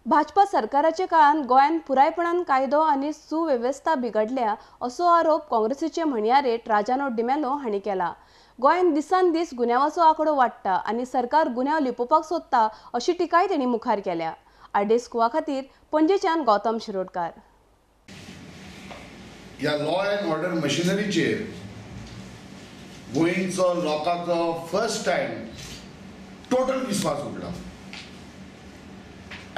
भाजपा सरकाराच्या काळात गोंयांत पुरायपणान कायदो आनी सुवेवस्था बिगडल्या असो आरोप काँग्रेसीचे म्हणयारेट राजानो डिमेलो हांणी केला। गोंयांत दिसान दीस गुन्यांवाचो आंकडो वाडटा आनी सरकार गुन्यांव लिपोवपाक सोदता अशी टिकाय तांणी मुखार केल्या। आरडेस कुवा खातीर पणजेच्यान गौतम शिरोडकार। या लॉ अँड ऑर्डर मशिनरीचेर गोंयचो लोकांचो फर्स्ट टाइम टोटल विश्वास उडला।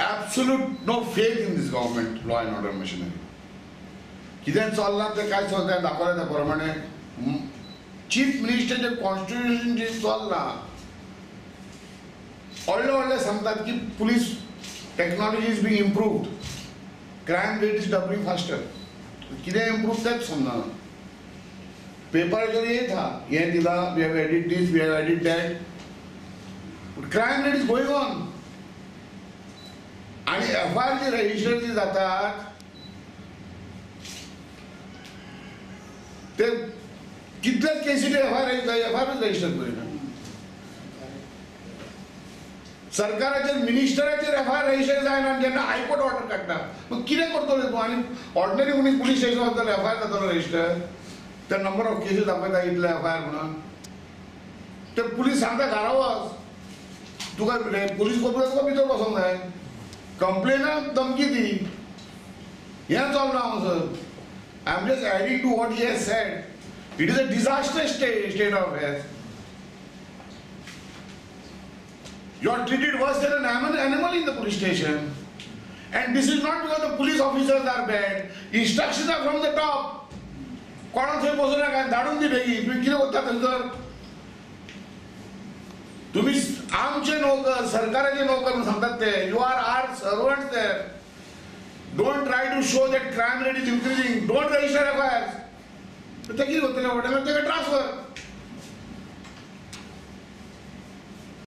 Absolute no faith in this government law and order machinery. कितें चल्लां तें कांय चलता दाखयलें त्या प्रमाणे चीफ मिनिस्टरचें कॉन्स्टिट्यूशन जे चल्लां व्हडले सांगतात की police technology is being improved, crime rate is doubling faster. कितें इम्प्रूव तेंच समजना। पेपराचेर येता हें दिलां, we have edit this, we have edit that, crime rate is going on. आणि एफआयआर जे रजिस्टर जे जातात ते कितलेच केसीचे एफआयआर रजिस्टर करिना। सरकाराचेर मिनिस्टराचेर एफआयआर रजिस्टर जायना जेन्ना हायकोर्ट ऑर्डर काडटा मग कितें करतलो तूं? आनी ऑर्डिनरी मनीस पुलीस स्टेशन वचतलो एफआयआर जातलो रजिस्टर, ते नंबर ऑफ केसीस दाखयता इतले एफआयआर म्हणून, ते पुलीस सांगता घरा वच, तुका पुलीस कोर्टांत तुका भितर बसोंक जाय, कंप्लेनाक धमकी दी, हें चल्लां हांगासर। I am just adding to what he has said. It is a disaster state of affairs. You are treated worse than an animal in the police station. And this is not because the police officers are bad. Instructions are from the top. कोणाक थंय बसों नाका, धाडून दी बेगीन। तुमी कितें करता थंयसर? तुम्ही आमचे नोकर, सरकाराचे नोकर म्हणून सांगतात ते, you are are servants there. Don't try to show that crime rate is increasing, don't register FIR. ते कितें करतले? हॉटेलाक ताका ट्रान्सफर